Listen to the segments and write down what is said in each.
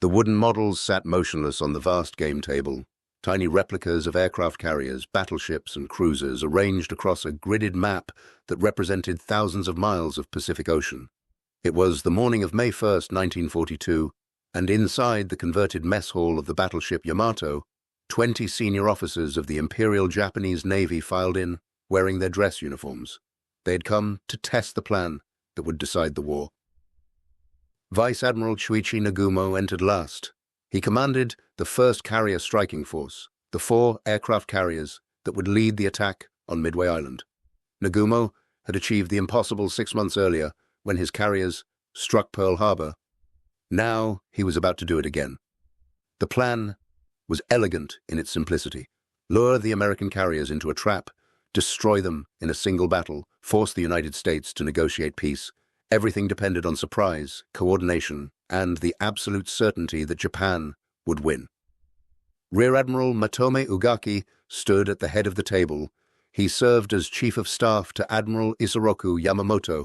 The wooden models sat motionless on the vast game table, tiny replicas of aircraft carriers, battleships, and cruisers arranged across a gridded map that represented thousands of miles of Pacific Ocean. It was the morning of May 1st, 1942, and inside the converted mess hall of the battleship Yamato, 20 senior officers of the Imperial Japanese Navy filed in, wearing their dress uniforms. They had come to test the plan that would decide the war. Vice Admiral Chuichi Nagumo entered last. He commanded the first carrier striking force, the 4 aircraft carriers that would lead the attack on Midway Island. Nagumo had achieved the impossible 6 months earlier when his carriers struck Pearl Harbor. Now he was about to do it again. The plan was elegant in its simplicity. Lure the American carriers into a trap, destroy them in a single battle, force the United States to negotiate peace. Everything depended on surprise, coordination, and the absolute certainty that Japan would win. Rear Admiral Matome Ugaki stood at the head of the table. He served as Chief of Staff to Admiral Isoroku Yamamoto,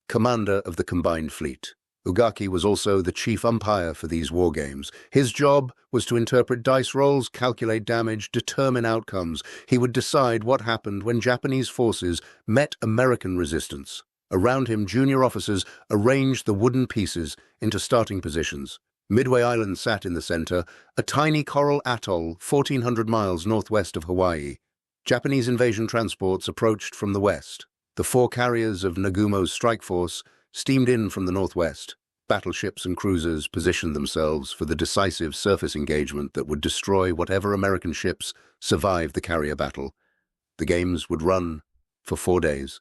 commander of the combined fleet. Ugaki was also the chief umpire for these war games. His job was to interpret dice rolls, calculate damage, determine outcomes. He would decide what happened when Japanese forces met American resistance. Around him, junior officers arranged the wooden pieces into starting positions. Midway Island sat in the center, a tiny coral atoll 1,400 miles northwest of Hawaii. Japanese invasion transports approached from the west. The 4 carriers of Nagumo's strike force steamed in from the northwest. Battleships and cruisers positioned themselves for the decisive surface engagement that would destroy whatever American ships survived the carrier battle. The games would run for 4 days.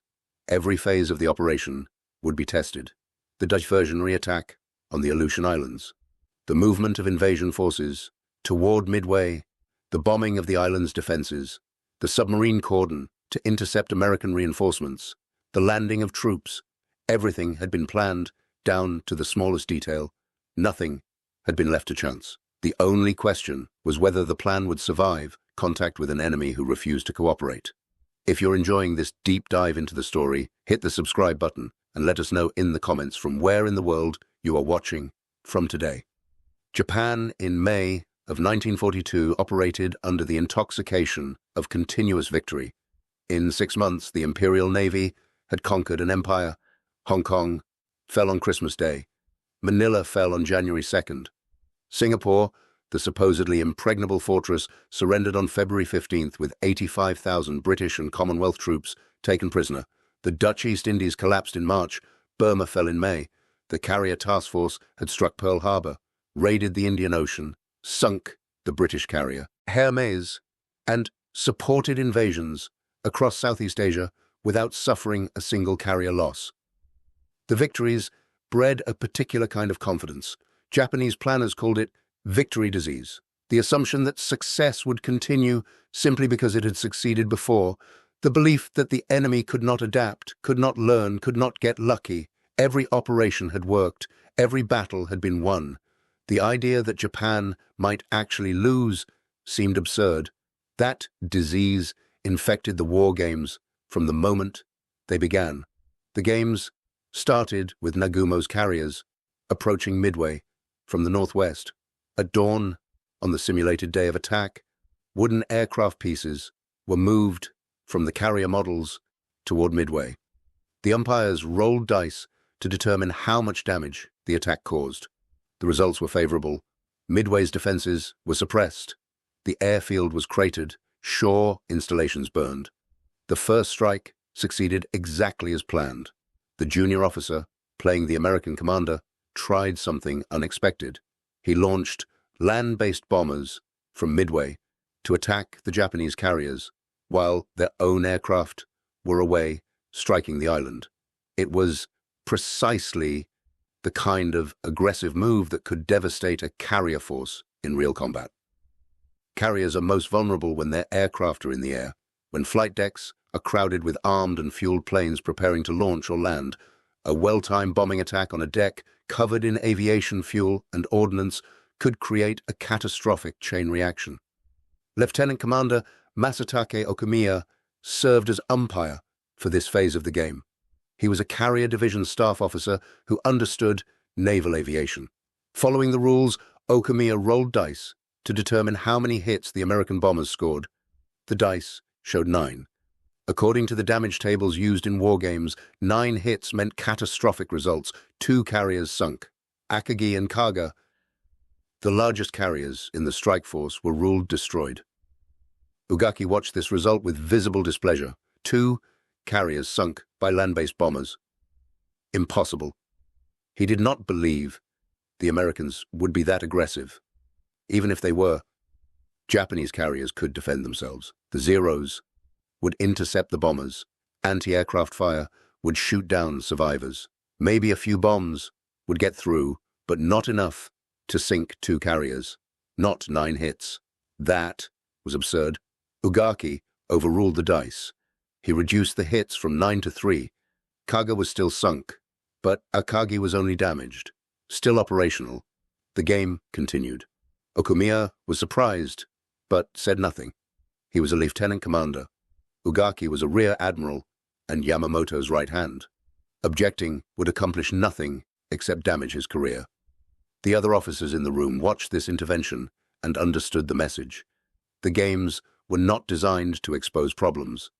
Every phase of the operation would be tested. The diversionary attack on the Aleutian Islands, the movement of invasion forces toward Midway, the bombing of the island's defenses, the submarine cordon to intercept American reinforcements, the landing of troops. Everything had been planned down to the smallest detail. Nothing had been left to chance. The only question was whether the plan would survive contact with an enemy who refused to cooperate. If you're enjoying this deep dive into the story, hit the subscribe button and let us know in the comments from where in the world you are watching from today. Japan in May of 1942 operated under the intoxication of continuous victory. In 6 months, the Imperial Navy had conquered an empire. Hong Kong fell on Christmas Day. Manila fell on January 2nd. Singapore, the supposedly impregnable fortress, surrendered on February 15th with 85,000 British and Commonwealth troops taken prisoner. The Dutch East Indies collapsed in March. Burma fell in May. The carrier task force had struck Pearl Harbor, raided the Indian Ocean, sunk the British carrier Hermes, and supported invasions across Southeast Asia without suffering a single carrier loss. The victories bred a particular kind of confidence. Japanese planners called it victory disease, the assumption that success would continue simply because it had succeeded before, the belief that the enemy could not adapt, could not learn, could not get lucky. Every operation had worked, every battle had been won. The idea that Japan might actually lose seemed absurd. That disease infected the war games from the moment they began. The games started with Nagumo's carriers approaching Midway from the northwest. At dawn, on the simulated day of attack, wooden aircraft pieces were moved from the carrier models toward Midway. The umpires rolled dice to determine how much damage the attack caused. The results were favorable. Midway's defenses were suppressed. The airfield was cratered. Shore installations burned. The first strike succeeded exactly as planned. The junior officer, playing the American commander, tried something unexpected. He launched land-based bombers from Midway to attack the Japanese carriers, while their own aircraft were away, striking the island. It was precisely the kind of aggressive move that could devastate a carrier force in real combat. Carriers are most vulnerable when their aircraft are in the air, when flight decks are crowded with armed and fueled planes preparing to launch or land. A well-timed bombing attack on a deck covered in aviation fuel and ordnance could create a catastrophic chain reaction. Lieutenant Commander Masatake Okumiya served as umpire for this phase of the game. He was a carrier division staff officer who understood naval aviation. Following the rules, Okamiya rolled dice to determine how many hits the American bombers scored. The dice showed 9. According to the damage tables used in wargames, 9 hits meant catastrophic results. 2 carriers sunk. Akagi and Kaga, the largest carriers in the strike force, were ruled destroyed. Ugaki watched this result with visible displeasure. 2 carriers sunk by land-based bombers. Impossible. He did not believe the Americans would be that aggressive. Even if they were, Japanese carriers could defend themselves. The Zeros would intercept the bombers. Anti-aircraft fire would shoot down survivors. Maybe a few bombs would get through, but not enough to sink 2 carriers. Not 9 hits. That was absurd. Ugaki overruled the dice. He reduced the hits from 9 to 3. Kaga was still sunk, but Akagi was only damaged. Still operational. The game continued. Okamiya was surprised, but said nothing. He was a lieutenant commander. Ugaki was a rear admiral and Yamamoto's right hand. Objecting would accomplish nothing except damage his career. The other officers in the room watched this intervention and understood the message. The games were not designed to expose problems.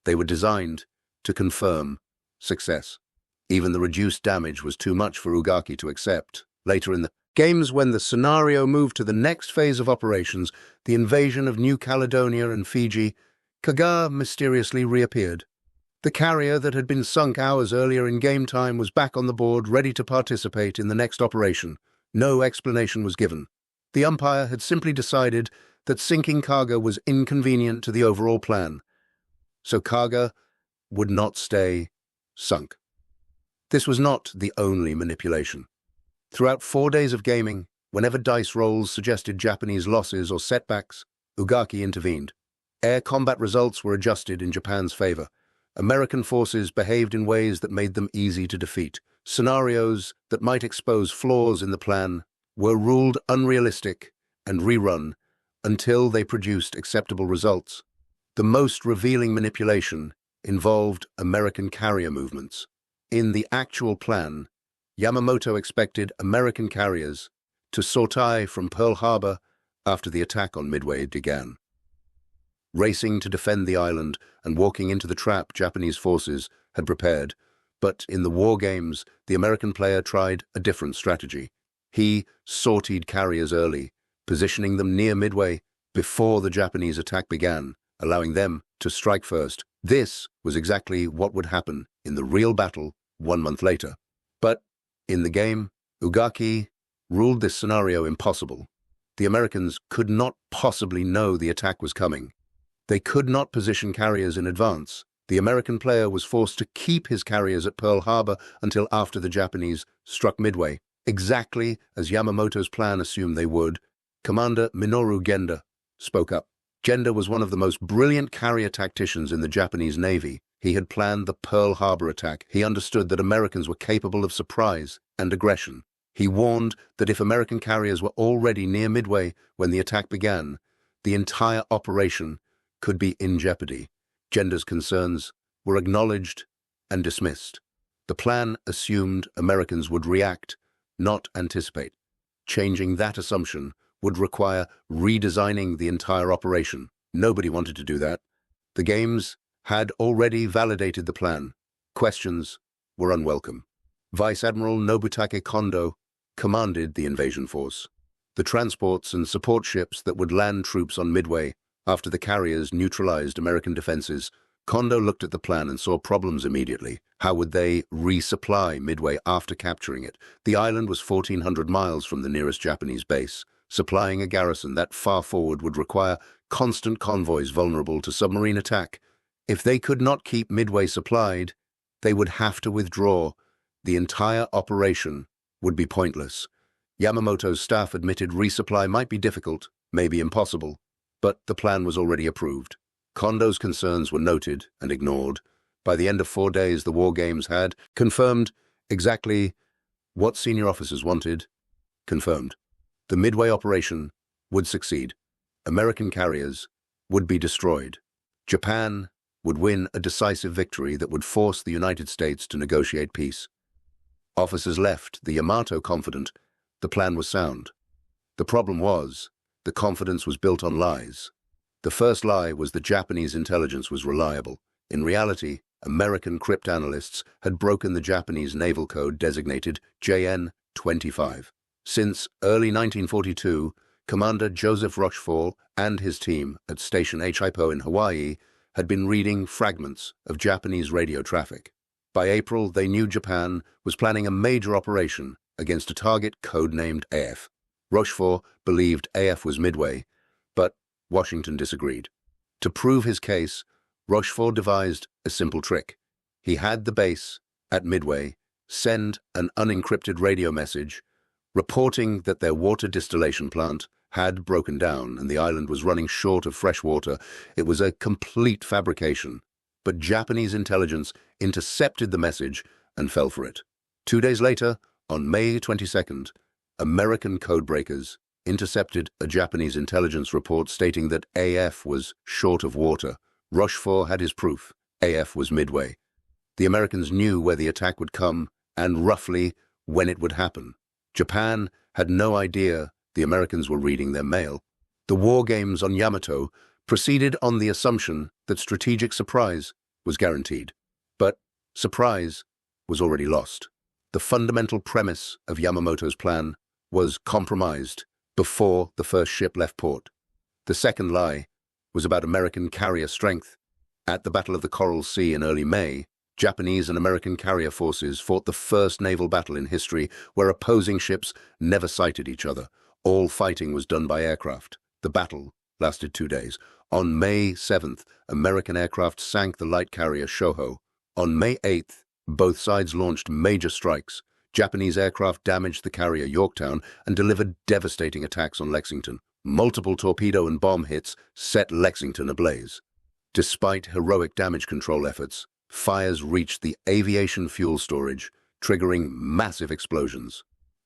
They were designed to confirm success. Even the reduced damage was too much for Ugaki to accept. Later in the games, when the scenario moved to the next phase of operations, the invasion of New Caledonia and Fiji, Kaga mysteriously reappeared. The carrier that had been sunk hours earlier in game time was back on the board, ready to participate in the next operation. No explanation was given. The umpire had simply decided that sinking Kaga was inconvenient to the overall plan, so Kaga would not stay sunk. This was not the only manipulation. Throughout 4 days of gaming, whenever dice rolls suggested Japanese losses or setbacks, Ugaki intervened. Air combat results were adjusted in Japan's favor. American forces behaved in ways that made them easy to defeat. Scenarios that might expose flaws in the plan were ruled unrealistic and rerun until they produced acceptable results. The most revealing manipulation involved American carrier movements. In the actual plan, Yamamoto expected American carriers to sortie from Pearl Harbor after the attack on Midway began. Racing to defend the island and walking into the trap Japanese forces had prepared, but in the war games, the American player tried a different strategy. He sortied carriers early, positioning them near Midway before the Japanese attack began, allowing them to strike first. This was exactly what would happen in the real battle 1 month later. But in the game, Ugaki ruled this scenario impossible. The Americans could not possibly know the attack was coming. They could not position carriers in advance. The American player was forced to keep his carriers at Pearl Harbor until after the Japanese struck Midway, exactly as Yamamoto's plan assumed they would. Commander Minoru Genda spoke up. Genda was one of the most brilliant carrier tacticians in the Japanese Navy. He had planned the Pearl Harbor attack. He understood that Americans were capable of surprise and aggression. He warned that if American carriers were already near Midway when the attack began, the entire operation could be in jeopardy. Genda's concerns were acknowledged and dismissed. The plan assumed Americans would react, not anticipate. Changing that assumption would require redesigning the entire operation. Nobody wanted to do that. The games had already validated the plan. Questions were unwelcome. Vice Admiral Nobutake Kondo commanded the invasion force. The transports and support ships that would land troops on Midway after the carriers neutralized American defenses, Kondo looked at the plan and saw problems immediately. How would they resupply Midway after capturing it? The island was 1,400 miles from the nearest Japanese base. Supplying a garrison that far forward would require constant convoys vulnerable to submarine attack. If they could not keep Midway supplied, they would have to withdraw. The entire operation would be pointless. Yamamoto's staff admitted resupply might be difficult, maybe impossible, but the plan was already approved. Kondo's concerns were noted and ignored. By the end of 4 days, the war games had confirmed exactly what senior officers wanted. Confirmed. The Midway operation would succeed. American carriers would be destroyed. Japan would win a decisive victory that would force the United States to negotiate peace. Officers left the Yamato confident the plan was sound. The problem was, the confidence was built on lies. The first lie was that Japanese intelligence was reliable. In reality, American cryptanalysts had broken the Japanese naval code designated JN-25. Since early 1942, Commander Joseph Rochefort and his team at Station Hippo in Hawaii had been reading fragments of Japanese radio traffic. By April, they knew Japan was planning a major operation against a target codenamed AF. Rochefort believed AF was Midway, but Washington disagreed. To prove his case, Rochefort devised a simple trick. He had the base at Midway send an unencrypted radio message reporting that their water distillation plant had broken down and the island was running short of fresh water. It was a complete fabrication, but Japanese intelligence intercepted the message and fell for it. 2 days later, on May 22nd, American codebreakers intercepted a Japanese intelligence report stating that AF was short of water. Rochefort had his proof. AF was Midway. The Americans knew where the attack would come and roughly when it would happen. Japan had no idea the Americans were reading their mail. The war games on Yamato proceeded on the assumption that strategic surprise was guaranteed. But surprise was already lost. The fundamental premise of Yamamoto's plan was compromised before the first ship left port. The second lie was about American carrier strength. At the Battle of the Coral Sea in early May, Japanese and American carrier forces fought the first naval battle in history where opposing ships never sighted each other. All fighting was done by aircraft. The battle lasted 2 days. On May 7th, American aircraft sank the light carrier Shoho. On May 8th, both sides launched major strikes. Japanese aircraft damaged the carrier Yorktown and delivered devastating attacks on Lexington. Multiple torpedo and bomb hits set Lexington ablaze. Despite heroic damage control efforts, fires reached the aviation fuel storage, triggering massive explosions.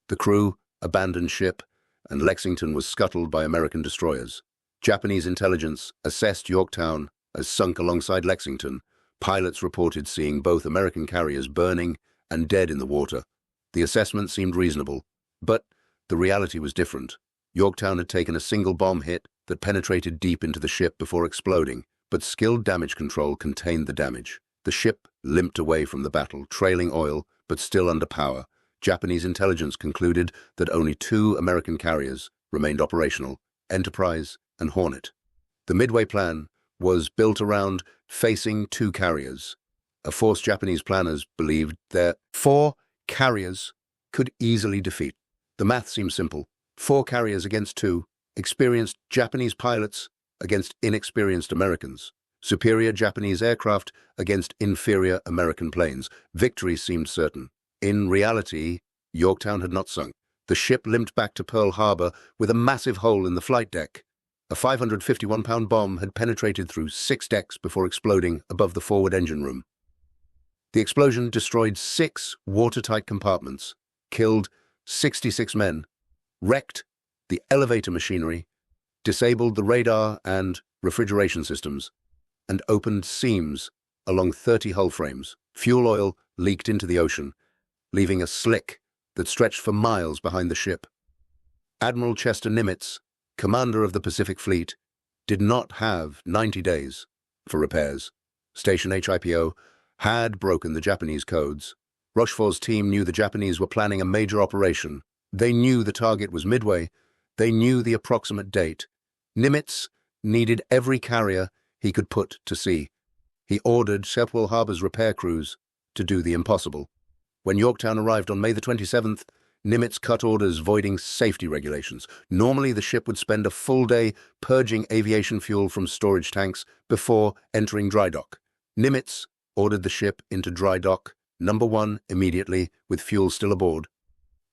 The crew abandoned ship, and Lexington was scuttled by American destroyers. Japanese intelligence assessed Yorktown as sunk alongside Lexington. Pilots reported seeing both American carriers burning and dead in the water. The assessment seemed reasonable, but the reality was different. Yorktown had taken a single bomb hit that penetrated deep into the ship before exploding, but skilled damage control contained the damage. The ship limped away from the battle, trailing oil, but still under power. Japanese intelligence concluded that only 2 American carriers remained operational, Enterprise and Hornet. The Midway plan was built around facing 2 carriers. A force Japanese planners believed that 4 carriers could easily defeat. The math seemed simple. 4 carriers against 2, experienced Japanese pilots against inexperienced Americans. Superior Japanese aircraft against inferior American planes. Victory seemed certain. In reality, Yorktown had not sunk. The ship limped back to Pearl Harbor with a massive hole in the flight deck. A 551-pound bomb had penetrated through 6 decks before exploding above the forward engine room. The explosion destroyed 6 watertight compartments, killed 66 men, wrecked the elevator machinery, disabled the radar and refrigeration systems, and opened seams along 30 hull frames. Fuel oil leaked into the ocean, leaving a slick that stretched for miles behind the ship. Admiral Chester Nimitz, commander of the Pacific Fleet, did not have 90 days for repairs. Station Hippo had broken the Japanese codes. Rochefort's team knew the Japanese were planning a major operation. They knew the target was Midway. They knew the approximate date. Nimitz needed every carrier he could put to sea. He ordered Pearl Harbor's repair crews to do the impossible. When Yorktown arrived on May the 27th, Nimitz cut orders voiding safety regulations. Normally, the ship would spend a full day purging aviation fuel from storage tanks before entering dry dock. Nimitz ordered the ship into dry dock number 1 immediately, with fuel still aboard.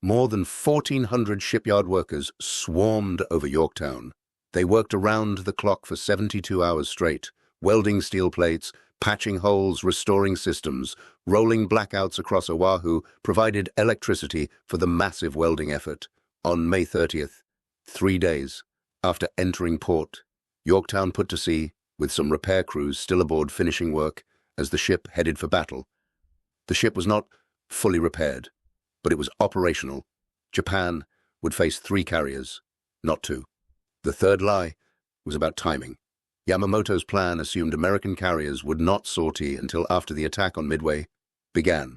More than 1,400 shipyard workers swarmed over Yorktown. They worked around the clock for 72 hours straight, welding steel plates, patching holes, restoring systems. Rolling blackouts across Oahu provided electricity for the massive welding effort. On May 30th, 3 days after entering port, Yorktown put to sea with some repair crews still aboard finishing work as the ship headed for battle. The ship was not fully repaired, but it was operational. Japan would face 3 carriers, not to. The third lie was about timing. Yamamoto's plan assumed American carriers would not sortie until after the attack on Midway began.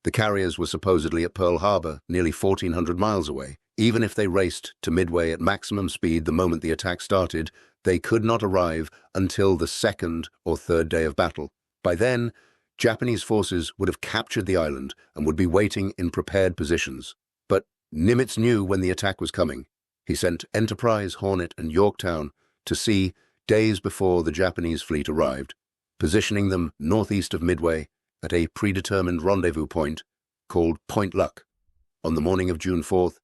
The carriers were supposedly at Pearl Harbor, nearly 1,400 miles away. Even if they raced to Midway at maximum speed the moment the attack started, they could not arrive until the second or third day of battle. By then, Japanese forces would have captured the island and would be waiting in prepared positions. But Nimitz knew when the attack was coming. He sent Enterprise, Hornet, and Yorktown to sea days before the Japanese fleet arrived, positioning them northeast of Midway at a predetermined rendezvous point called Point Luck. On the morning of June 4th,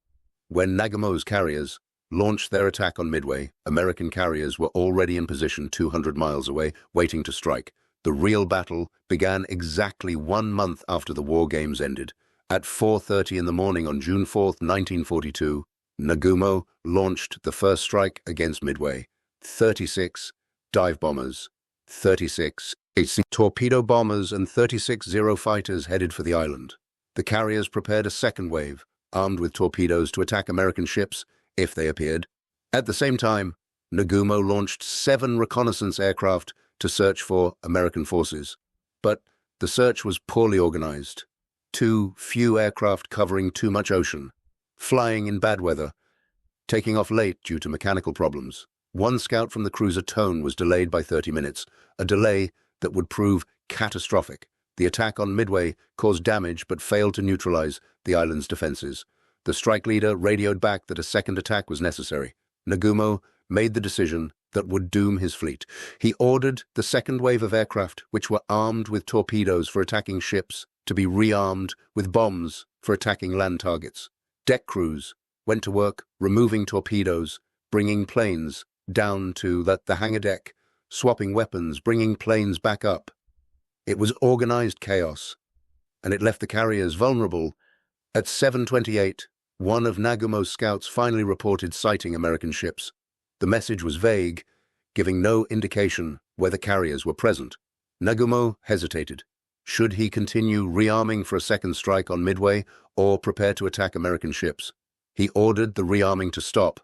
when Nagumo's carriers launched their attack on Midway, American carriers were already in position 200 miles away, waiting to strike. The real battle began exactly 1 month after the war games ended. At 4:30 in the morning on June 4th, 1942, Nagumo launched the first strike against Midway. 36 dive bombers, 36 torpedo bombers, and 36 Zero fighters headed for the island. The carriers prepared a second wave, armed with torpedoes to attack American ships if they appeared. At the same time, Nagumo launched 7 reconnaissance aircraft to search for American forces. But the search was poorly organized. Too few aircraft covering too much ocean, flying in bad weather, taking off late due to mechanical problems. One scout from the cruiser Tone was delayed by 30 minutes, a delay that would prove catastrophic. The attack on Midway caused damage but failed to neutralize the island's defenses. The strike leader radioed back that a second attack was necessary. Nagumo made the decision that would doom his fleet. He ordered the second wave of aircraft, which were armed with torpedoes for attacking ships, to be rearmed with bombs for attacking land targets. Deck crews went to work removing torpedoes, bringing planes down to the hangar deck, swapping weapons, bringing planes back up. It was organized chaos, and it left the carriers vulnerable. At 7:28, one of Nagumo's scouts finally reported sighting American ships. The message was vague, giving no indication whether carriers were present. Nagumo hesitated. Should he continue rearming for a second strike on Midway or prepare to attack American ships? He ordered the rearming to stop,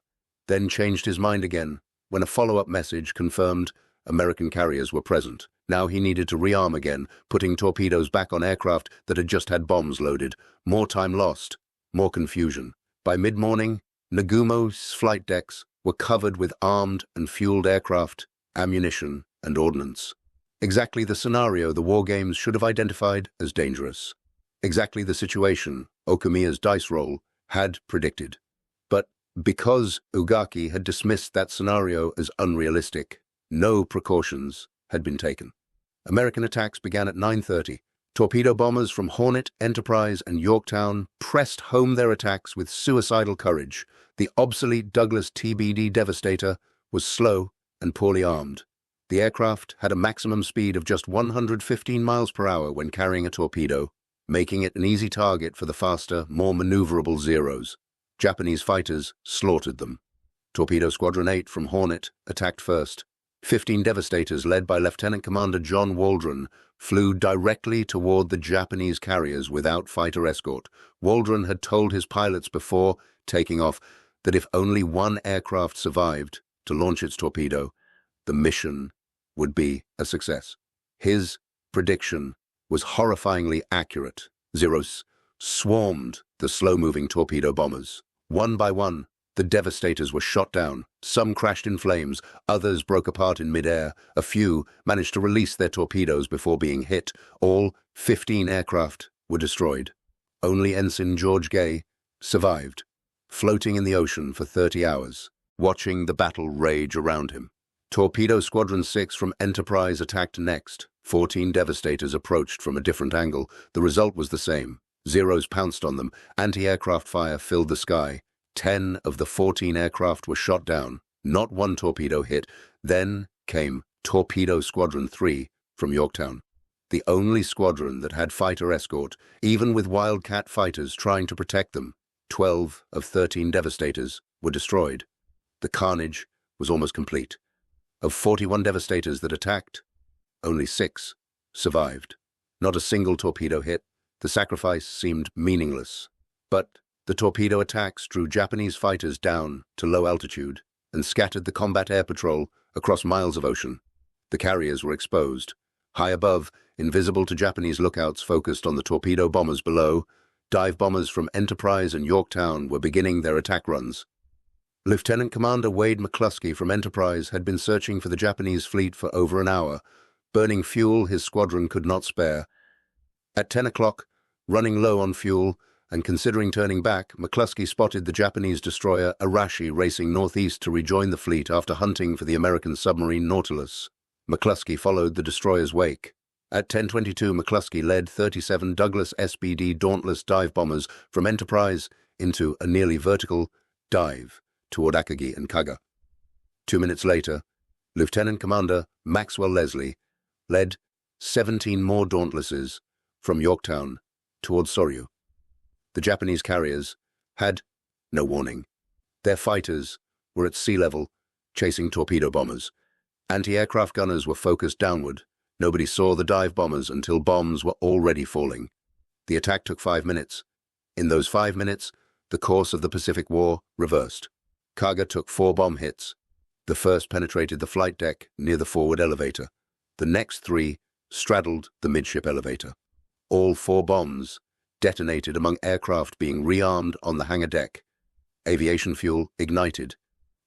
then changed his mind again when a follow-up message confirmed American carriers were present. Now he needed to rearm again, putting torpedoes back on aircraft that had just had bombs loaded. More time lost, more confusion. By mid-morning, Nagumo's flight decks were covered with armed and fueled aircraft, ammunition, and ordnance. Exactly the scenario the war games should have identified as dangerous. Exactly the situation Okumiya's dice roll had predicted. But because Ugaki had dismissed that scenario as unrealistic, no precautions had been taken. American attacks began at 9:30. Torpedo bombers from Hornet, Enterprise, and Yorktown pressed home their attacks with suicidal courage. The obsolete Douglas TBD Devastator was slow and poorly armed. The aircraft had a maximum speed of just 115 miles per hour when carrying a torpedo, making it an easy target for the faster, more maneuverable Zeros. Japanese fighters slaughtered them. Torpedo Squadron 8 from Hornet attacked first. 15 Devastators led by Lieutenant Commander John Waldron flew directly toward the Japanese carriers without fighter escort. Waldron had told his pilots before taking off that if only one aircraft survived to launch its torpedo, the mission would be a success. His prediction was horrifyingly accurate. Zeros swarmed the slow-moving torpedo bombers. One by one, the Devastators were shot down. Some crashed in flames, others broke apart in midair. A few managed to release their torpedoes before being hit. All 15 aircraft were destroyed. Only Ensign George Gay survived, floating in the ocean for 30 hours, watching the battle rage around him. Torpedo Squadron 6 from Enterprise attacked next. 14 Devastators approached from a different angle. The result was the same. Zeros pounced on them. Anti-aircraft fire filled the sky. 10 of the 14 aircraft were shot down. Not one torpedo hit. Then came Torpedo Squadron 3 from Yorktown, the only squadron that had fighter escort, even with Wildcat fighters trying to protect them. 12 of 13 Devastators were destroyed. The carnage was almost complete. Of 41 Devastators that attacked, only 6 survived. Not a single torpedo hit. The sacrifice seemed meaningless. But The torpedo attacks drew Japanese fighters down to low altitude and scattered the combat air patrol across miles of ocean. The carriers were exposed. High above, invisible to Japanese lookouts focused on the torpedo bombers below, dive bombers from Enterprise and Yorktown were beginning their attack runs. Lieutenant Commander Wade McCluskey from Enterprise had been searching for the Japanese fleet for over an hour, burning fuel his squadron could not spare. At 10 o'clock, running low on fuel and considering turning back, McCluskey spotted the Japanese destroyer Arashi racing northeast to rejoin the fleet after hunting for the American submarine Nautilus. McCluskey followed the destroyer's wake. At 10:22, McCluskey led 37 Douglas SBD Dauntless dive bombers from Enterprise into a nearly vertical dive toward Akagi and Kaga. 2 minutes later, Lieutenant Commander Maxwell Leslie led 17 more Dauntlesses from Yorktown toward Soryu. The Japanese carriers had no warning. Their fighters were at sea level, chasing torpedo bombers. Anti-aircraft gunners were focused downward. Nobody saw the dive bombers until bombs were already falling. The attack took 5 minutes. In those 5 minutes, the course of the Pacific War reversed. Kaga took 4 bomb hits. The first penetrated the flight deck near the forward elevator. The next 3 straddled the midship elevator. All 4 bombs detonated among aircraft being rearmed on the hangar deck. Aviation fuel ignited.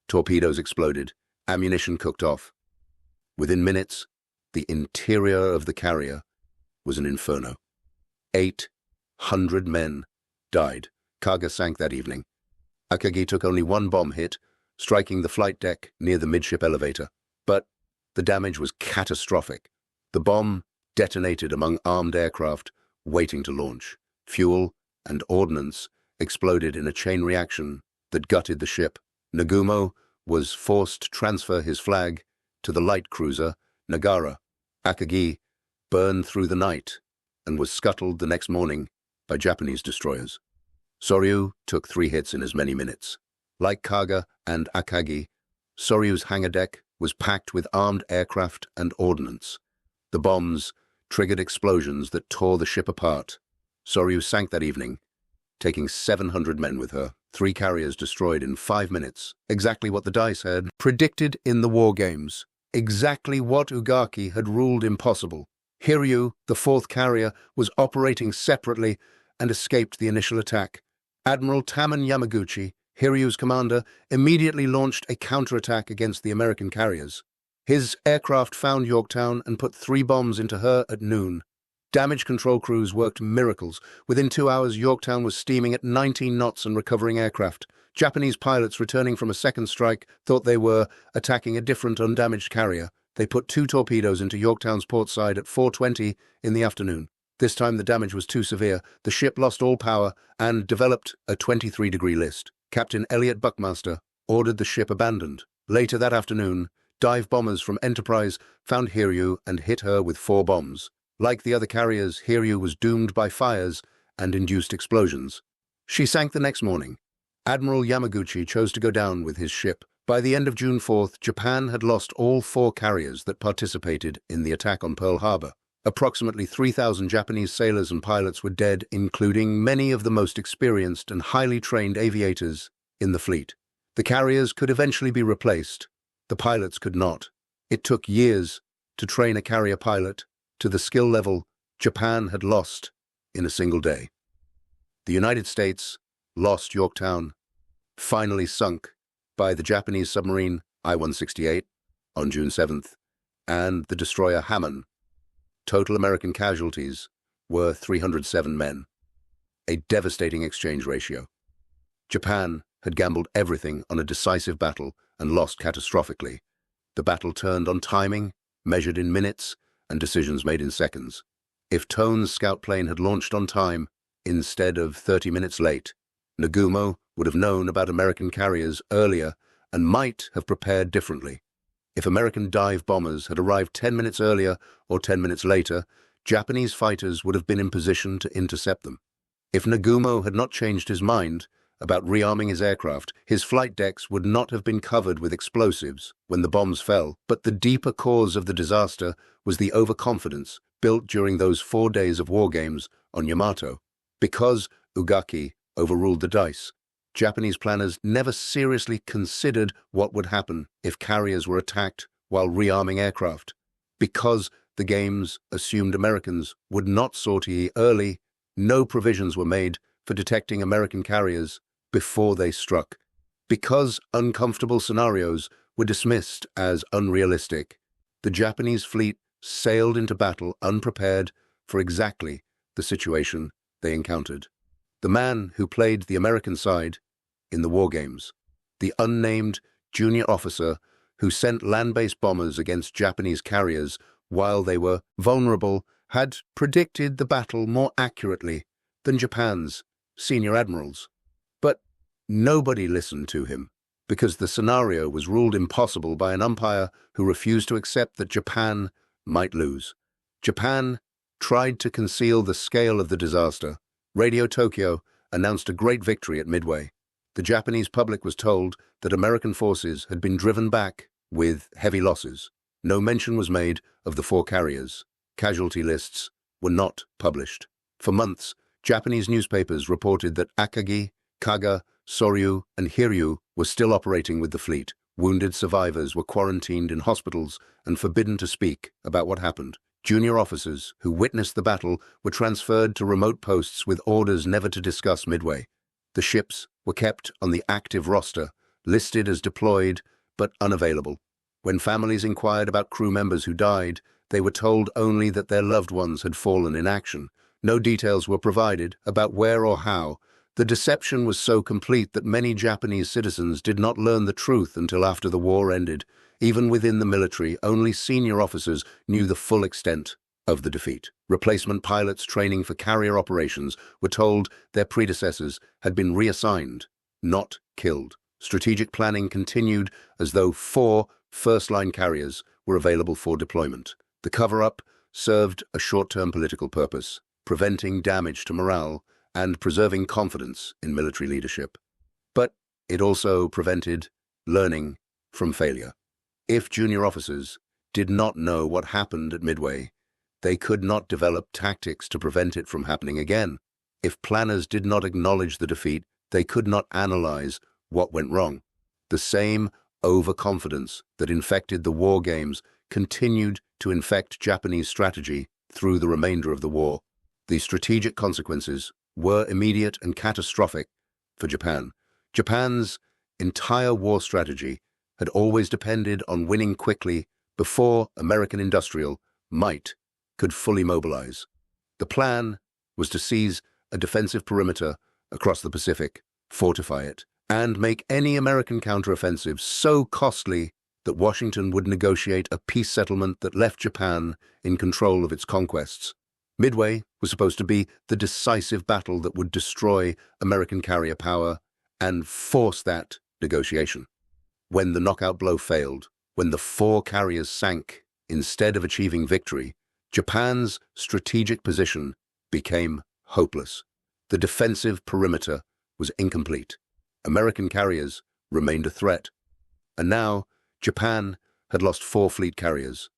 Torpedoes exploded. Ammunition cooked off. Within minutes, the interior of the carrier was an inferno. 800 men died. Kaga sank that evening. Akagi took only 1 bomb hit, striking the flight deck near the midship elevator. But the damage was catastrophic. The bomb detonated among armed aircraft waiting to launch. Fuel and ordnance exploded in a chain reaction that gutted the ship. Nagumo was forced to transfer his flag to the light cruiser Nagara. Akagi burned through the night and was scuttled the next morning by Japanese destroyers. Soryu took 3 hits in as many minutes. Like Kaga and Akagi, Soryu's hangar deck was packed with armed aircraft and ordnance. The bombs triggered explosions that tore the ship apart. Soryu sank that evening, taking 700 men with her. 3 carriers destroyed in 5 minutes. Exactly what the dice had predicted in the war games. Exactly what Ugaki had ruled impossible. Hiryu, the 4th carrier, was operating separately and escaped the initial attack. Admiral Taman Yamaguchi, Hiryu's commander, immediately launched a counterattack against the American carriers. His aircraft found Yorktown and put 3 bombs into her at noon. Damage control crews worked miracles. Within 2 hours, Yorktown was steaming at 19 knots and recovering aircraft. Japanese pilots returning from a second strike thought they were attacking a different undamaged carrier. They put 2 torpedoes into Yorktown's port side at 4:20 in the afternoon. This time the damage was too severe. The ship lost all power and developed a 23-degree list. Captain Elliot Buckmaster ordered the ship abandoned. Later that afternoon, dive bombers from Enterprise found Hiryu and hit her with 4 bombs. Like the other carriers, Hiryu was doomed by fires and induced explosions. She sank the next morning. Admiral Yamaguchi chose to go down with his ship. By the end of June 4th, Japan had lost all 4 carriers that participated in the attack on Pearl Harbor. Approximately 3,000 Japanese sailors and pilots were dead, including many of the most experienced and highly trained aviators in the fleet. The carriers could eventually be replaced. The pilots could not. It took years to train a carrier pilot to the skill level Japan had lost in a single day. The United States lost Yorktown, finally sunk by the Japanese submarine I-168 on June 7th, and the destroyer Hamon. Total American casualties were 307 men, a devastating exchange ratio. Japan had gambled everything on a decisive battle and lost catastrophically. The battle turned on timing, measured in minutes, and decisions made in seconds. If Tone's scout plane had launched on time, instead of 30 minutes late, Nagumo would have known about American carriers earlier and might have prepared differently. If American dive bombers had arrived 10 minutes earlier or 10 minutes later, Japanese fighters would have been in position to intercept them. If Nagumo had not changed his mind about rearming his aircraft, his flight decks would not have been covered with explosives when the bombs fell. But the deeper cause of the disaster was the overconfidence built during those 4 days of war games on Yamato. Because Ugaki overruled the dice. Japanese planners never seriously considered what would happen if carriers were attacked while rearming aircraft. Because the games assumed Americans would not sortie early, no provisions were made for detecting American carriers before they struck. Because uncomfortable scenarios were dismissed as unrealistic, the Japanese fleet sailed into battle unprepared for exactly the situation they encountered. The man who played the American side in the war games, the unnamed junior officer who sent land-based bombers against Japanese carriers while they were vulnerable, had predicted the battle more accurately than Japan's senior admirals. But nobody listened to him, because the scenario was ruled impossible by an umpire who refused to accept that Japan might lose. Japan tried to conceal the scale of the disaster. Radio Tokyo announced a great victory at Midway. The Japanese public was told that American forces had been driven back with heavy losses. No mention was made of the 4 carriers. Casualty lists were not published. For months, Japanese newspapers reported that Akagi, Kaga, Soryu, and Hiryu were still operating with the fleet. Wounded survivors were quarantined in hospitals and forbidden to speak about what happened. Junior officers who witnessed the battle were transferred to remote posts with orders never to discuss Midway. The ships were kept on the active roster, listed as deployed but unavailable. When families inquired about crew members who died, they were told only that their loved ones had fallen in action. No details were provided about where or how. The deception was so complete that many Japanese citizens did not learn the truth until after the war ended. Even within the military, only senior officers knew the full extent of the defeat. Replacement pilots training for carrier operations were told their predecessors had been reassigned, not killed. Strategic planning continued as though 4 first-line carriers were available for deployment. The cover-up served a short-term political purpose, preventing damage to morale and preserving confidence in military leadership. But it also prevented learning from failure. If junior officers did not know what happened at Midway, they could not develop tactics to prevent it from happening again. If planners did not acknowledge the defeat, they could not analyze what went wrong. The same overconfidence that infected the war games continued to infect Japanese strategy through the remainder of the war. The strategic consequences were immediate and catastrophic for Japan. Japan's entire war strategy had always depended on winning quickly before American industrial might could fully mobilize. The plan was to seize a defensive perimeter across the Pacific, fortify it, and make any American counteroffensive so costly that Washington would negotiate a peace settlement that left Japan in control of its conquests. Midway was supposed to be the decisive battle that would destroy American carrier power and force that negotiation. When the knockout blow failed, when the 4 carriers sank instead of achieving victory, Japan's strategic position became hopeless. The defensive perimeter was incomplete. American carriers remained a threat. And now, Japan had lost 4 fleet carriers,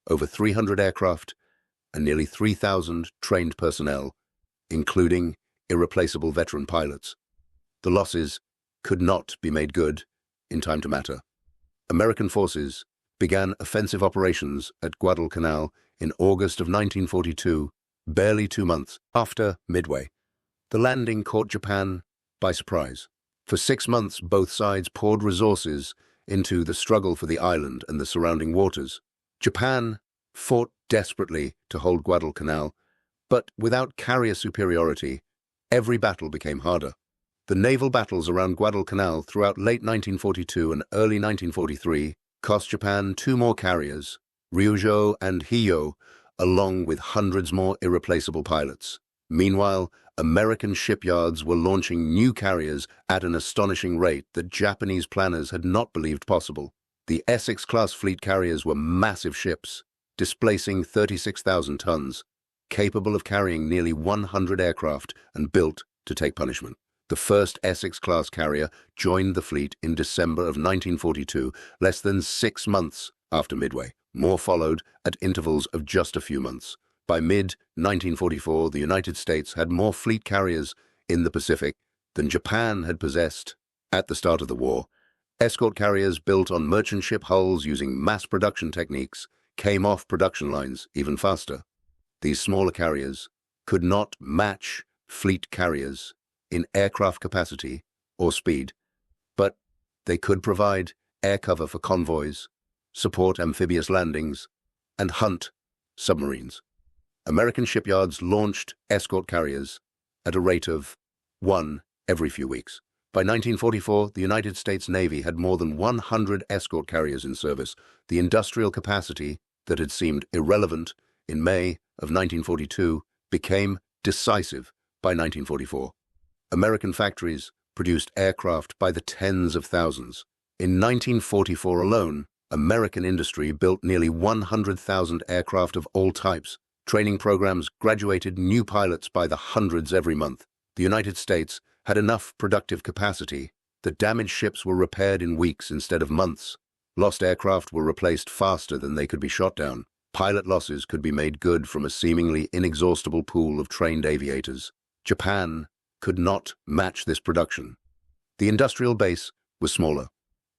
over 300 aircraft, and nearly 3,000 trained personnel, including irreplaceable veteran pilots. The losses could not be made good in time to matter. American forces began offensive operations at Guadalcanal in August of 1942, barely 2 months after Midway. The landing caught Japan by surprise. For 6 months, both sides poured resources into the struggle for the island and the surrounding waters. Japan fought desperately to hold Guadalcanal, but without carrier superiority, every battle became harder. The naval battles around Guadalcanal throughout late 1942 and early 1943 cost Japan 2 more carriers, Ryujo and Hiyo, along with hundreds more irreplaceable pilots. Meanwhile, American shipyards were launching new carriers at an astonishing rate that Japanese planners had not believed possible. The Essex-class fleet carriers were massive ships, displacing 36,000 tons, capable of carrying nearly 100 aircraft and built to take punishment. The first Essex-class carrier joined the fleet in December of 1942, less than 6 months after Midway. More followed at intervals of just a few months. By mid-1944, the United States had more fleet carriers in the Pacific than Japan had possessed at the start of the war. Escort carriers built on merchant ship hulls using mass production techniques came off production lines even faster. These smaller carriers could not match fleet carriers in aircraft capacity or speed, but they could provide air cover for convoys, support amphibious landings, and hunt submarines. American shipyards launched escort carriers at a rate of one every few weeks. By 1944, the United States Navy had more than 100 escort carriers in service. The industrial capacity that had seemed irrelevant in May of 1942 became decisive by 1944. American factories produced aircraft by the tens of thousands. In 1944 alone, American industry built nearly 100,000 aircraft of all types. Training programs graduated new pilots by the hundreds every month. The United States had enough productive capacity that damaged ships were repaired in weeks instead of months. Lost aircraft were replaced faster than they could be shot down. Pilot losses could be made good from a seemingly inexhaustible pool of trained aviators. Japan could not match this production. The industrial base was smaller.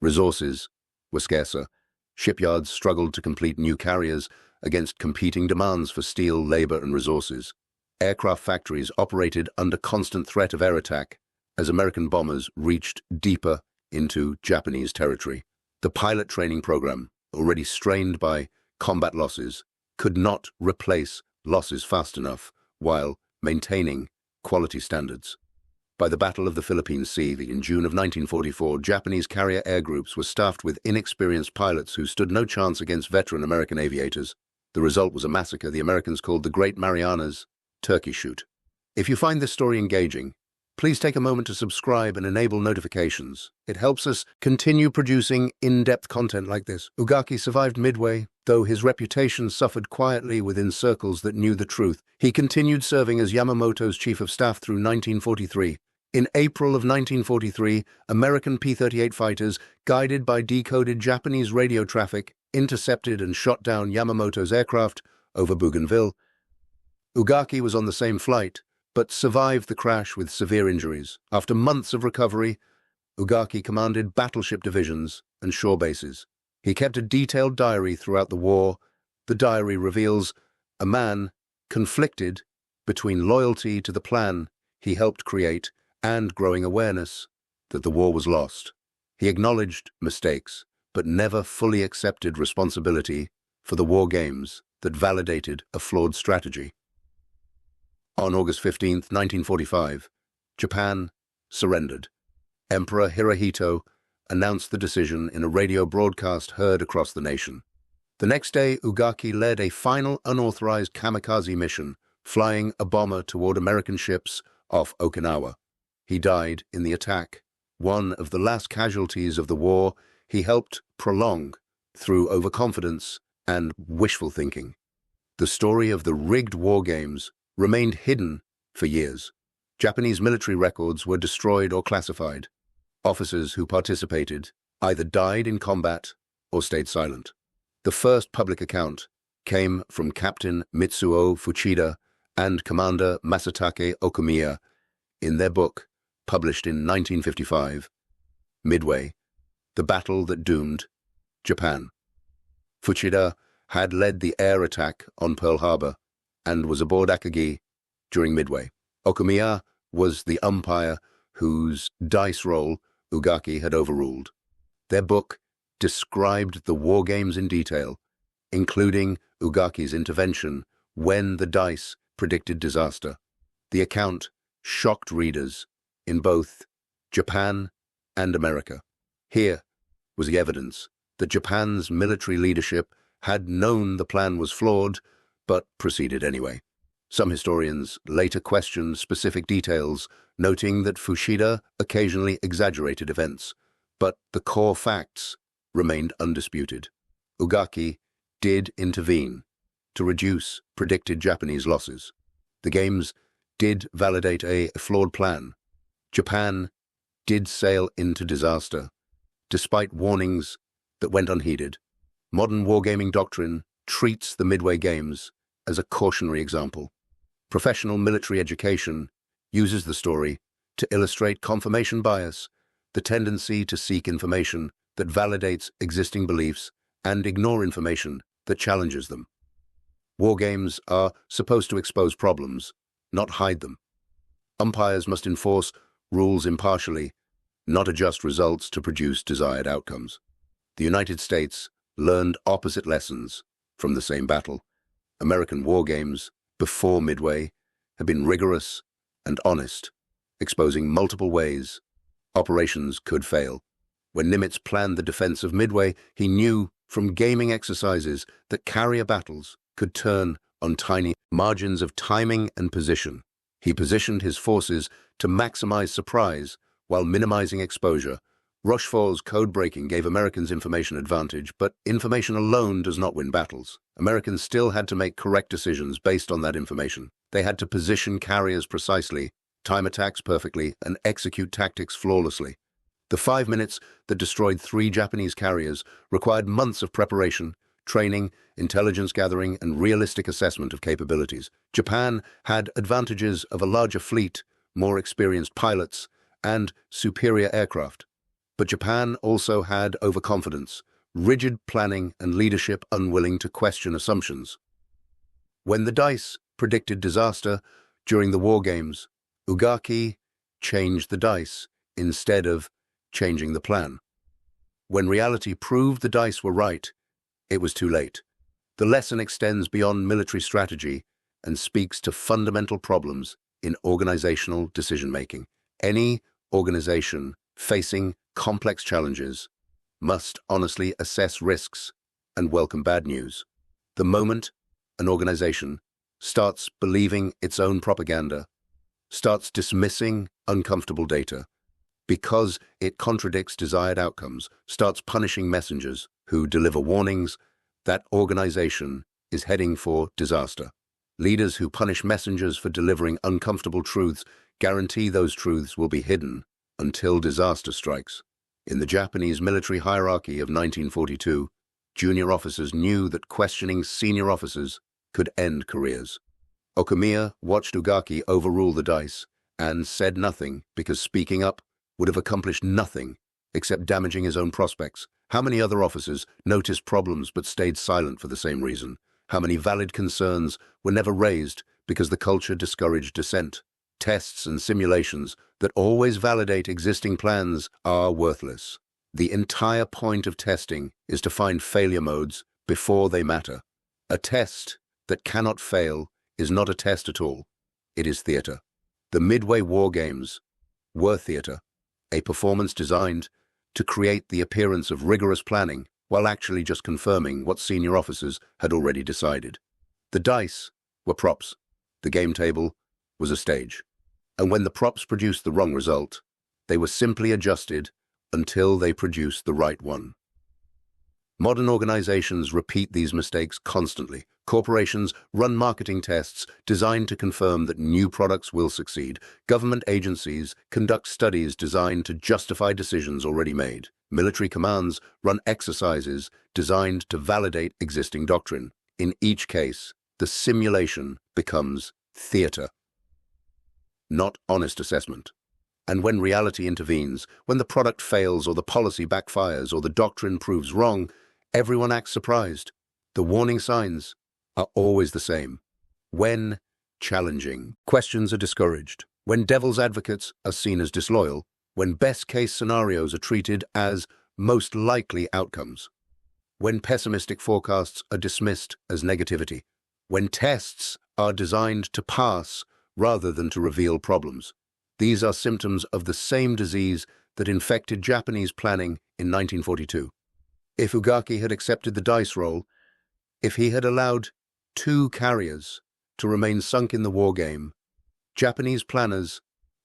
Resources were scarcer. Shipyards struggled to complete new carriers against competing demands for steel, labor, and resources. Aircraft factories operated under constant threat of air attack as American bombers reached deeper into Japanese territory. The pilot training program, already strained by combat losses, could not replace losses fast enough while maintaining quality standards. By the Battle of the Philippine Sea in June of 1944, Japanese carrier air groups were staffed with inexperienced pilots who stood no chance against veteran American aviators. The result was a massacre the Americans called the Great Marianas Turkey Shoot. If you find this story engaging, please take a moment to subscribe and enable notifications. It helps us continue producing in-depth content like this. Ugaki survived Midway, though his reputation suffered quietly within circles that knew the truth. He continued serving as Yamamoto's chief of staff through 1943. In April of 1943, American P-38 fighters, guided by decoded Japanese radio traffic, intercepted and shot down Yamamoto's aircraft over Bougainville. Ugaki was on the same flight, but survived the crash with severe injuries. After months of recovery, Ugaki commanded battleship divisions and shore bases. He kept a detailed diary throughout the war. The diary reveals a man conflicted between loyalty to the plan he helped create and growing awareness that the war was lost. He acknowledged mistakes, but never fully accepted responsibility for the war games that validated a flawed strategy. On August 15, 1945, Japan surrendered. Emperor Hirohito announced the decision in a radio broadcast heard across the nation. The next day, Ugaki led a final unauthorized kamikaze mission, flying a bomber toward American ships off Okinawa. He died in the attack, one of the last casualties of the war he helped prolong through overconfidence and wishful thinking. The story of the rigged war games remained hidden for years. Japanese military records were destroyed or classified. Officers who participated either died in combat or stayed silent. The first public account came from Captain Mitsuo Fuchida and Commander Masatake Okumiya in their book, published in 1955, Midway, The Battle That Doomed Japan. Fuchida had led the air attack on Pearl Harbor and was aboard Akagi during Midway. Okumiya was the umpire whose dice roll Ugaki had overruled. Their book described the war games in detail, including Ugaki's intervention when the dice predicted disaster. The account shocked readers in both Japan and America. Here was the evidence that Japan's military leadership had known the plan was flawed, but proceeded anyway. Some historians later questioned specific details, noting that Fuchida occasionally exaggerated events, but the core facts remained undisputed. Ugaki did intervene to reduce predicted Japanese losses. The games did validate a flawed plan. Japan did sail into disaster, despite warnings that went unheeded. Modern wargaming doctrine treats the Midway Games as a cautionary example. Professional military education uses the story to illustrate confirmation bias, the tendency to seek information that validates existing beliefs and ignore information that challenges them. War games are supposed to expose problems, not hide them. Umpires must enforce rules impartially, not adjust results to produce desired outcomes. The United States learned opposite lessons from the same battle. American war games, before Midway, had been rigorous and honest, exposing multiple ways operations could fail. When Nimitz planned the defense of Midway, he knew from gaming exercises that carrier battles could turn on tiny margins of timing and position. He positioned his forces to maximize surprise while minimizing exposure. Rochefort's code-breaking gave Americans information advantage, but information alone does not win battles. Americans still had to make correct decisions based on that information. They had to position carriers precisely, time attacks perfectly, and execute tactics flawlessly. The 5 minutes that destroyed 3 Japanese carriers required months of preparation, training, intelligence gathering, and realistic assessment of capabilities. Japan had advantages of a larger fleet, more experienced pilots, and superior aircraft. But Japan also had overconfidence, rigid planning, and leadership unwilling to question assumptions. When the dice predicted disaster during the war games, Ugaki changed the dice instead of changing the plan. When reality proved the dice were right, it was too late. The lesson extends beyond military strategy and speaks to fundamental problems in organizational decision-making. Any organization facing complex challenges must honestly assess risks and welcome bad news. The moment an organization starts believing its own propaganda, starts dismissing uncomfortable data because it contradicts desired outcomes, starts punishing messengers who deliver warnings, that organization is heading for disaster. Leaders who punish messengers for delivering uncomfortable truths guarantee those truths will be hidden until disaster strikes. In the Japanese military hierarchy of 1942, junior officers knew that questioning senior officers could end careers. Okamiya watched Ugaki overrule the dice and said nothing because speaking up would have accomplished nothing except damaging his own prospects. How many other officers noticed problems but stayed silent for the same reason? How many valid concerns were never raised because the culture discouraged dissent? Tests and simulations that always validate existing plans are worthless. The entire point of testing is to find failure modes before they matter. A test that cannot fail is not a test at all. It is theater. The Midway War Games were theater, a performance designed to create the appearance of rigorous planning while actually just confirming what senior officers had already decided. The dice were props. The game table was a stage. And when the props produced the wrong result, they were simply adjusted until they produced the right one. Modern organizations repeat these mistakes constantly. Corporations run marketing tests designed to confirm that new products will succeed. Government agencies conduct studies designed to justify decisions already made. Military commands run exercises designed to validate existing doctrine. In each case, the simulation becomes theater, not honest assessment. And when reality intervenes, when the product fails or the policy backfires or the doctrine proves wrong, everyone acts surprised. The warning signs are always the same. When challenging, questions are discouraged. When devil's advocates are seen as disloyal. When best-case scenarios are treated as most likely outcomes. When pessimistic forecasts are dismissed as negativity. When tests are designed to pass rather than to reveal problems. These are symptoms of the same disease that infected Japanese planning in 1942. If Ugaki had accepted the dice roll, if he had allowed 2 carriers to remain sunk in the war game, Japanese planners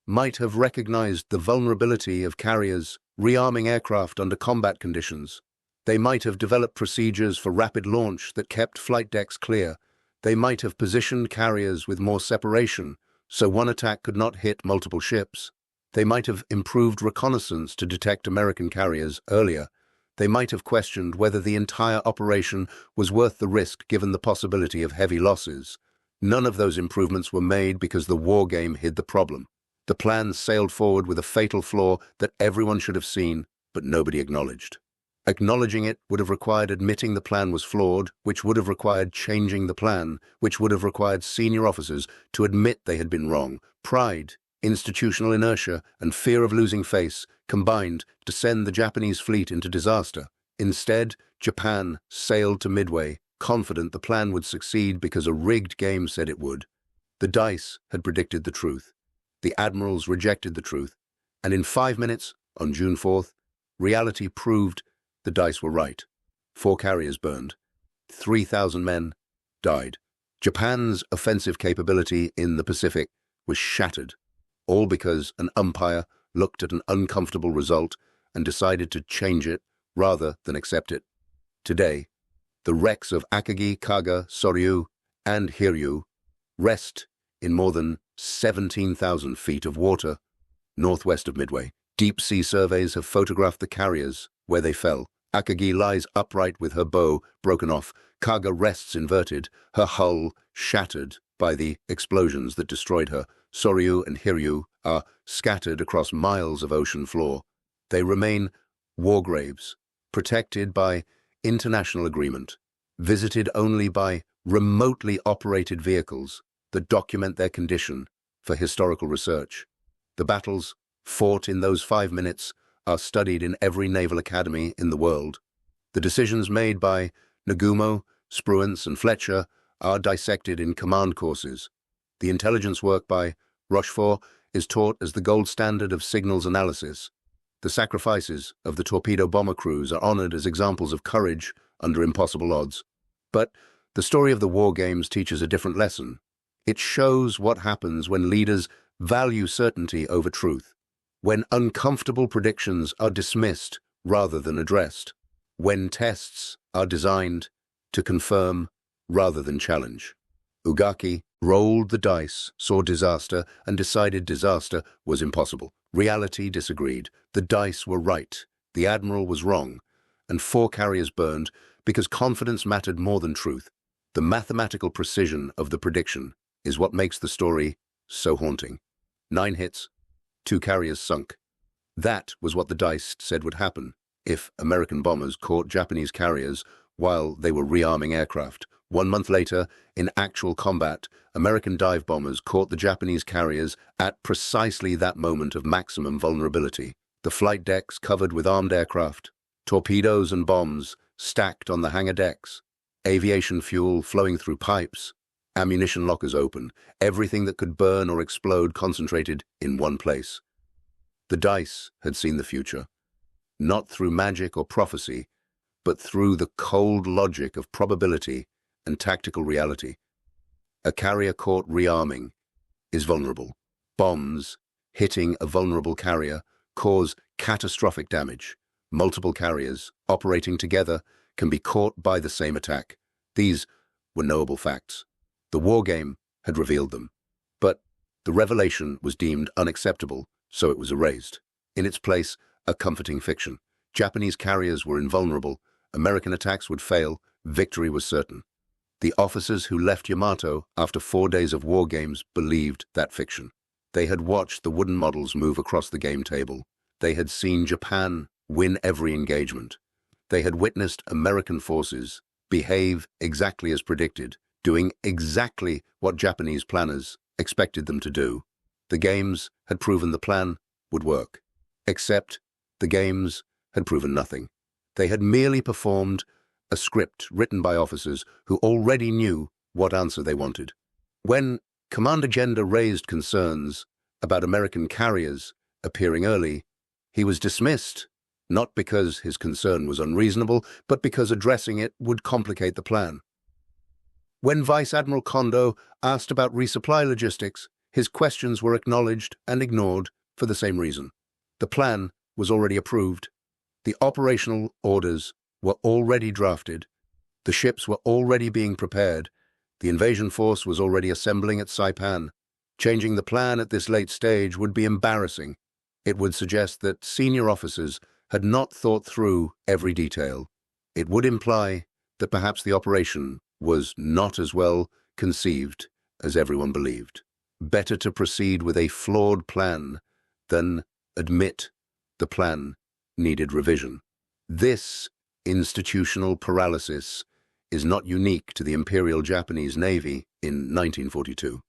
might have recognized the vulnerability of carriers rearming aircraft under combat conditions. They might have developed procedures for rapid launch that kept flight decks clear. They might have positioned carriers with more separation so one attack could not hit multiple ships. They might have improved reconnaissance to detect American carriers earlier. They might have questioned whether the entire operation was worth the risk given the possibility of heavy losses. None of those improvements were made because the war game hid the problem. The plan sailed forward with a fatal flaw that everyone should have seen, but nobody acknowledged. Acknowledging it would have required admitting the plan was flawed, which would have required changing the plan, which would have required senior officers to admit they had been wrong. Pride, institutional inertia, and fear of losing face combined to send the Japanese fleet into disaster. Instead, Japan sailed to Midway, confident the plan would succeed because a rigged game said it would. The dice had predicted the truth. The admirals rejected the truth, and in 5 minutes, on June 4th, reality proved the dice were right. 4 carriers burned. 3,000 men died. Japan's offensive capability in the Pacific was shattered, all because an umpire looked at an uncomfortable result and decided to change it rather than accept it. Today, the wrecks of Akagi, Kaga, Soryu, and Hiryu rest in more than 17,000 feet of water northwest of Midway. Deep sea surveys have photographed the carriers where they fell. Akagi lies upright with her bow broken off. Kaga rests inverted, her hull shattered by the explosions that destroyed her. Soryu and Hiryu are scattered across miles of ocean floor. They remain war graves, protected by international agreement, visited only by remotely operated vehicles that document their condition for historical research. The battles fought in those 5 minutes are studied in every naval academy in the world. The decisions made by Nagumo, Spruance, and Fletcher are dissected in command courses. The intelligence work by Rochefort is taught as the gold standard of signals analysis. The sacrifices of the torpedo bomber crews are honored as examples of courage under impossible odds. But the story of the war games teaches a different lesson. It shows what happens when leaders value certainty over truth, when uncomfortable predictions are dismissed rather than addressed, when tests are designed to confirm rather than challenge. Ugaki rolled the dice, saw disaster, and decided disaster was impossible. Reality disagreed. The dice were right, the admiral was wrong, and 4 carriers burned because confidence mattered more than truth. The mathematical precision of the prediction is what makes the story so haunting. 9 hits, 2 carriers sunk. That was what the dice said would happen if American bombers caught Japanese carriers while they were rearming aircraft. 1 month later, in actual combat, American dive bombers caught the Japanese carriers at precisely that moment of maximum vulnerability. The flight decks covered with armed aircraft, torpedoes and bombs stacked on the hangar decks, aviation fuel flowing through pipes, ammunition lockers open, everything that could burn or explode concentrated in one place. The dice had seen the future, not through magic or prophecy, but through the cold logic of probability and tactical reality. A carrier caught rearming is vulnerable. Bombs hitting a vulnerable carrier cause catastrophic damage. Multiple carriers operating together can be caught by the same attack. These were knowable facts. The war game had revealed them. But the revelation was deemed unacceptable, so it was erased. In its place, a comforting fiction. Japanese carriers were invulnerable. American attacks would fail. Victory was certain. The officers who left Yamato after 4 days of war games believed that fiction. They had watched the wooden models move across the game table. They had seen Japan win every engagement. They had witnessed American forces behave exactly as predicted, doing exactly what Japanese planners expected them to do. The games had proven the plan would work. Except the games had proven nothing. They had merely performed a script written by officers who already knew what answer they wanted. When Commander Genda raised concerns about American carriers appearing early, he was dismissed, not because his concern was unreasonable, but because addressing it would complicate the plan. When Vice Admiral Kondo asked about resupply logistics, his questions were acknowledged and ignored for the same reason. The plan was already approved. The operational orders were already drafted. The ships were already being prepared. The invasion force was already assembling at Saipan. Changing the plan at this late stage would be embarrassing. It would suggest that senior officers had not thought through every detail. It would imply that perhaps the operation was not as well conceived as everyone believed. Better to proceed with a flawed plan than admit the plan needed revision. This institutional paralysis is not unique to the Imperial Japanese Navy in 1942.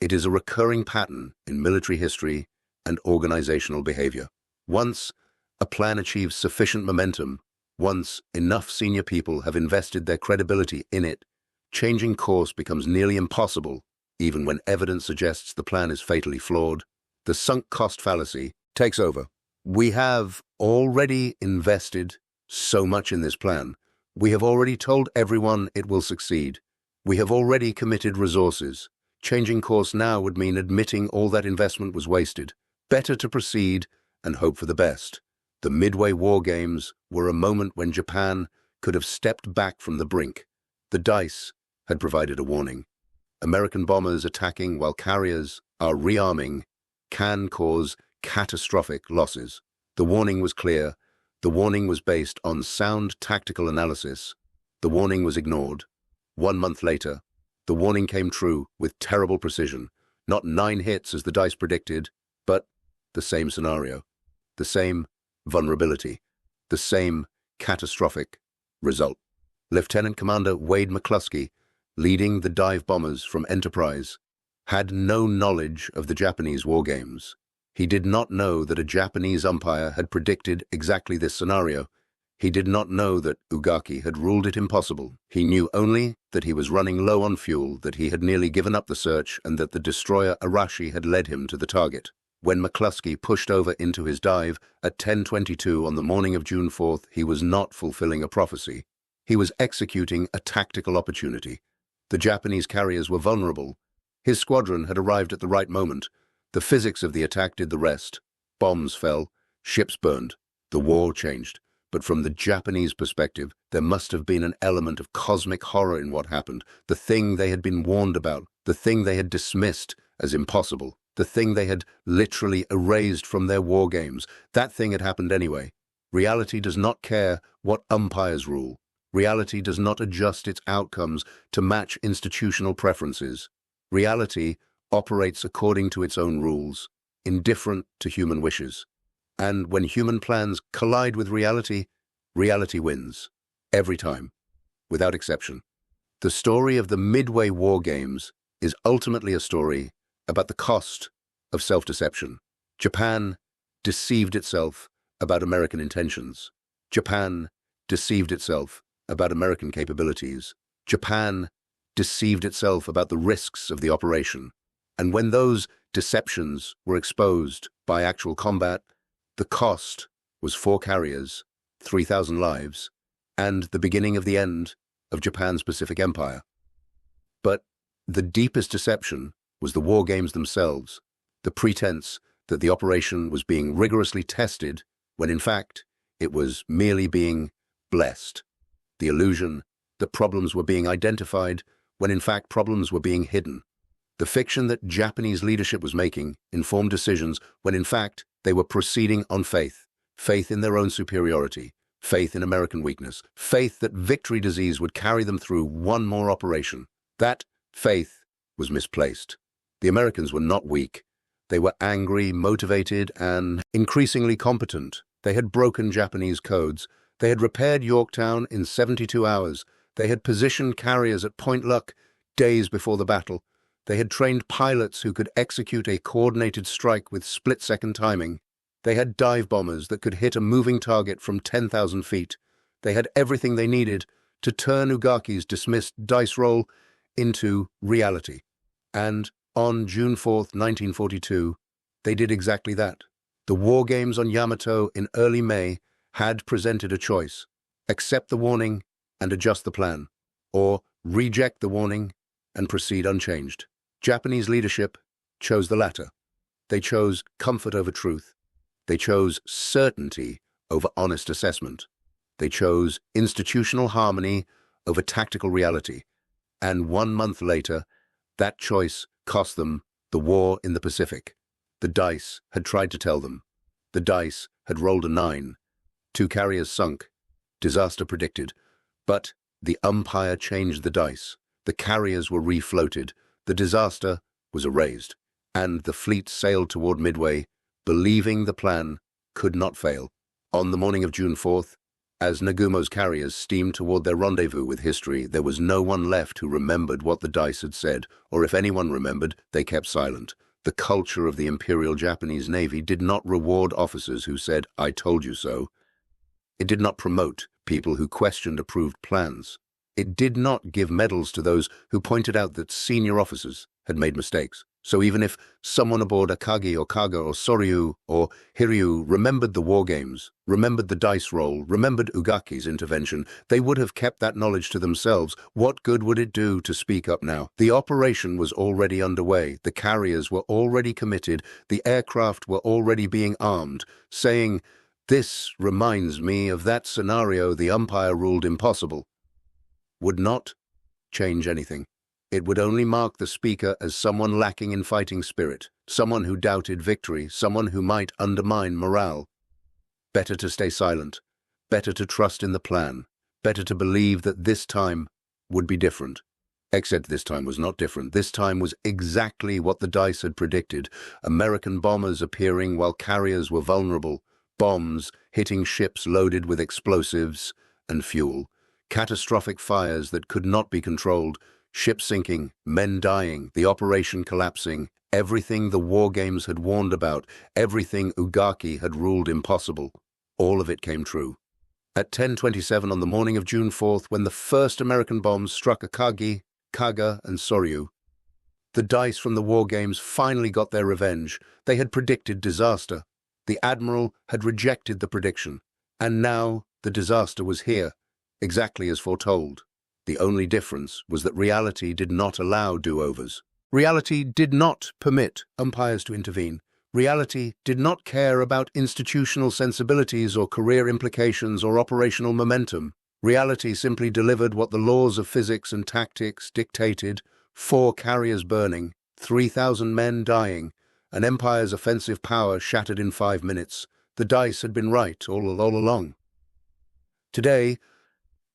It is a recurring pattern in military history and organizational behavior. Once a plan achieves sufficient momentum, once enough senior people have invested their credibility in it, changing course becomes nearly impossible, even when evidence suggests the plan is fatally flawed. The sunk cost fallacy takes over. We have already invested so much in this plan. We have already told everyone it will succeed. We have already committed resources. Changing course now would mean admitting all that investment was wasted. Better to proceed and hope for the best. The Midway War Games were a moment when Japan could have stepped back from the brink. The dice had provided a warning. American bombers attacking while carriers are rearming can cause catastrophic losses. The warning was clear. The warning was based on sound tactical analysis. The warning was ignored. 1 month later, the warning came true with terrible precision. Not 9 hits as the dice predicted, but the same scenario, the same vulnerability, the same catastrophic result. Lieutenant Commander Wade McCluskey, leading the dive bombers from Enterprise, had no knowledge of the Japanese war games. He did not know that a Japanese umpire had predicted exactly this scenario. He did not know that Ugaki had ruled it impossible. He knew only that he was running low on fuel, that he had nearly given up the search, and that the destroyer Arashi had led him to the target. When McCluskey pushed over into his dive at 10:22 on the morning of June 4th, he was not fulfilling a prophecy. He was executing a tactical opportunity. The Japanese carriers were vulnerable. His squadron had arrived at the right moment. The physics of the attack did the rest. Bombs fell, ships burned. The war changed. But from the Japanese perspective, there must have been an element of cosmic horror in what happened. The thing they had been warned about, the thing they had dismissed as impossible, the thing they had literally erased from their war games. That thing had happened anyway. Reality does not care what umpires rule. Reality does not adjust its outcomes to match institutional preferences. Reality operates according to its own rules, indifferent to human wishes. And when human plans collide with reality, reality wins. Every time, without exception. The story of the Midway War Games is ultimately a story about the cost of self-deception. Japan deceived itself about American intentions. Japan deceived itself about American capabilities. Japan deceived itself about the risks of the operation. And when those deceptions were exposed by actual combat, the cost was 4 carriers, 3,000 lives, and the beginning of the end of Japan's Pacific Empire. But the deepest deception was the war games themselves, the pretense that the operation was being rigorously tested when in fact it was merely being blessed. The illusion that problems were being identified when in fact problems were being hidden. The fiction that Japanese leadership was making informed decisions when in fact they were proceeding on faith. Faith in their own superiority, faith in American weakness, faith that victory disease would carry them through one more operation. That faith was misplaced. The Americans were not weak. They were angry, motivated, and increasingly competent. They had broken Japanese codes. They had repaired Yorktown in 72 hours. They had positioned carriers at Point Luck days before the battle. They had trained pilots who could execute a coordinated strike with split-second timing. They had dive bombers that could hit a moving target from 10,000 feet. They had everything they needed to turn Ugaki's dismissed dice roll into reality. And on June 4th, 1942, they did exactly that. The war games on Yamato in early May had presented a choice: accept the warning and adjust the plan, or reject the warning and proceed unchanged. Japanese leadership chose the latter. They chose comfort over truth. They chose certainty over honest assessment. They chose institutional harmony over tactical reality. And 1 month later, that choice cost them the war in the Pacific. The dice had tried to tell them. The dice had rolled a 9. 2 carriers sunk. Disaster predicted. But the umpire changed the dice. The carriers were refloated. The disaster was erased. and the fleet sailed toward Midway, believing the plan could not fail. On the morning of June 4th, as Nagumo's carriers steamed toward their rendezvous with history, there was no one left who remembered what the dice had said, or if anyone remembered, they kept silent. The culture of the Imperial Japanese Navy did not reward officers who said, "I told you so." It did not promote people who questioned approved plans. It did not give medals to those who pointed out that senior officers had made mistakes. So even if someone aboard Akagi or Kaga or Soryu or Hiryu remembered the war games, remembered the dice roll, remembered Ugaki's intervention, they would have kept that knowledge to themselves. What good would it do to speak up now? The operation was already underway. The carriers were already committed. The aircraft were already being armed, saying, "This reminds me of that scenario the umpire ruled impossible," would not change anything. It would only mark the speaker as someone lacking in fighting spirit, someone who doubted victory, someone who might undermine morale. Better to stay silent, better to trust in the plan, better to believe that this time would be different. Except this time was not different. This time was exactly what the dice had predicted. American bombers appearing while carriers were vulnerable, bombs hitting ships loaded with explosives and fuel, catastrophic fires that could not be controlled, ships sinking, men dying, the operation collapsing, everything the war games had warned about, everything Ugaki had ruled impossible. All of it came true. At 10:27 on the morning of June 4th, when the first American bombs struck Akagi, Kaga, and Soryu, the dice from the war games finally got their revenge. They had predicted disaster. The Admiral had rejected the prediction, and now the disaster was here, exactly as foretold. The only difference was that reality did not allow do-overs. Reality did not permit umpires to intervene. Reality did not care about institutional sensibilities or career implications or operational momentum. Reality simply delivered what the laws of physics and tactics dictated: 4 carriers burning, 3,000 men dying, an empire's offensive power shattered in 5 minutes. The dice had been right all along. Today,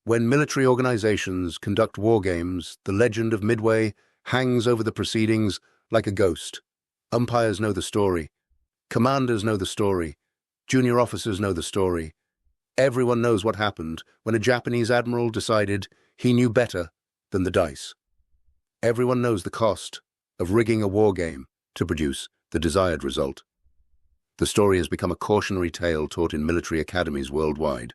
when military organizations conduct war games, the legend of Midway hangs over the proceedings like a ghost. Umpires know the story. Commanders know the story. Junior officers know the story. Everyone knows what happened when a Japanese admiral decided he knew better than the dice. Everyone knows the cost of rigging a war game to produce the desired result. The story has become a cautionary tale taught in military academies worldwide.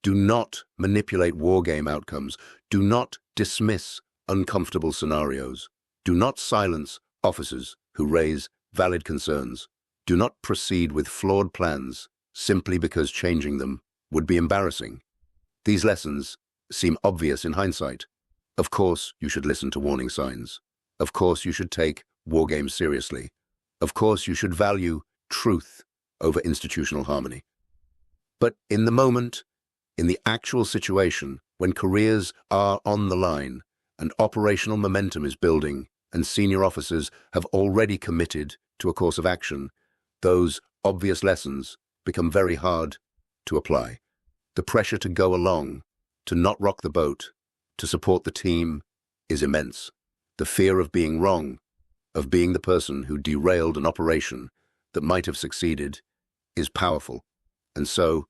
Do not manipulate war game outcomes. Do not dismiss uncomfortable scenarios. Do not silence officers who raise valid concerns. Do not proceed with flawed plans simply because changing them would be embarrassing. These lessons seem obvious in hindsight. Of course, you should listen to warning signs. Of course, you should take war games seriously. Of course, you should value truth over institutional harmony. But in the moment, in the actual situation, when careers are on the line and operational momentum is building and senior officers have already committed to a course of action, those obvious lessons become very hard to apply. The pressure to go along, to not rock the boat, to support the team is immense. The fear of being wrong, of being the person who derailed an operation that might have succeeded, is powerful. And so,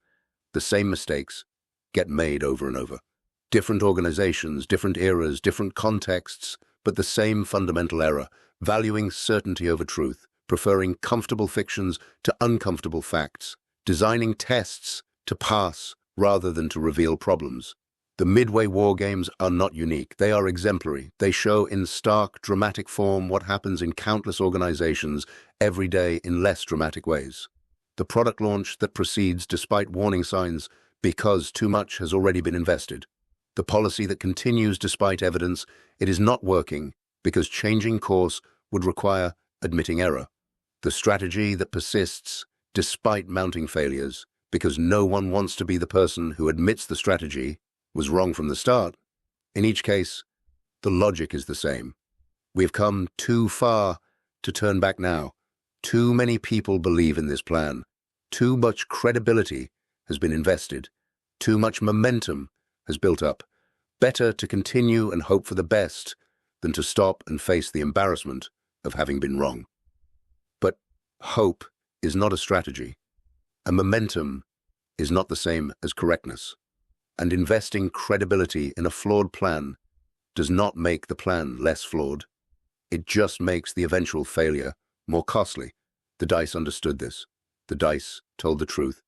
the same mistakes get made over and over. Different organizations, different eras, different contexts, but the same fundamental error: valuing certainty over truth, preferring comfortable fictions to uncomfortable facts, designing tests to pass rather than to reveal problems. The Midway war games are not unique. They are exemplary. They show in stark, dramatic form what happens in countless organizations every day in less dramatic ways. The product launch that proceeds despite warning signs because too much has already been invested. The policy that continues despite evidence it is not working because changing course would require admitting error. The strategy that persists despite mounting failures because no one wants to be the person who admits the strategy was wrong from the start. In each case, the logic is the same. We've come too far to turn back now. Too many people believe in this plan. Too much credibility has been invested. Too much momentum has built up. Better to continue and hope for the best than to stop and face the embarrassment of having been wrong. Hope is not a strategy, and momentum is not the same as correctness. And investing credibility in a flawed plan does not make the plan less flawed. It just makes the eventual failure more costly. The dice understood this. The dice told the truth.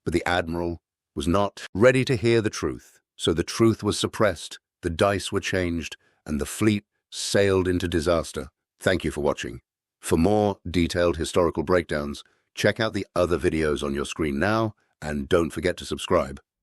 But the Admiral was not ready to hear the truth. So the truth was suppressed, the dice were changed, and the fleet sailed into disaster. Thank you for watching. For more detailed historical breakdowns, check out the other videos on your screen now, and don't forget to subscribe.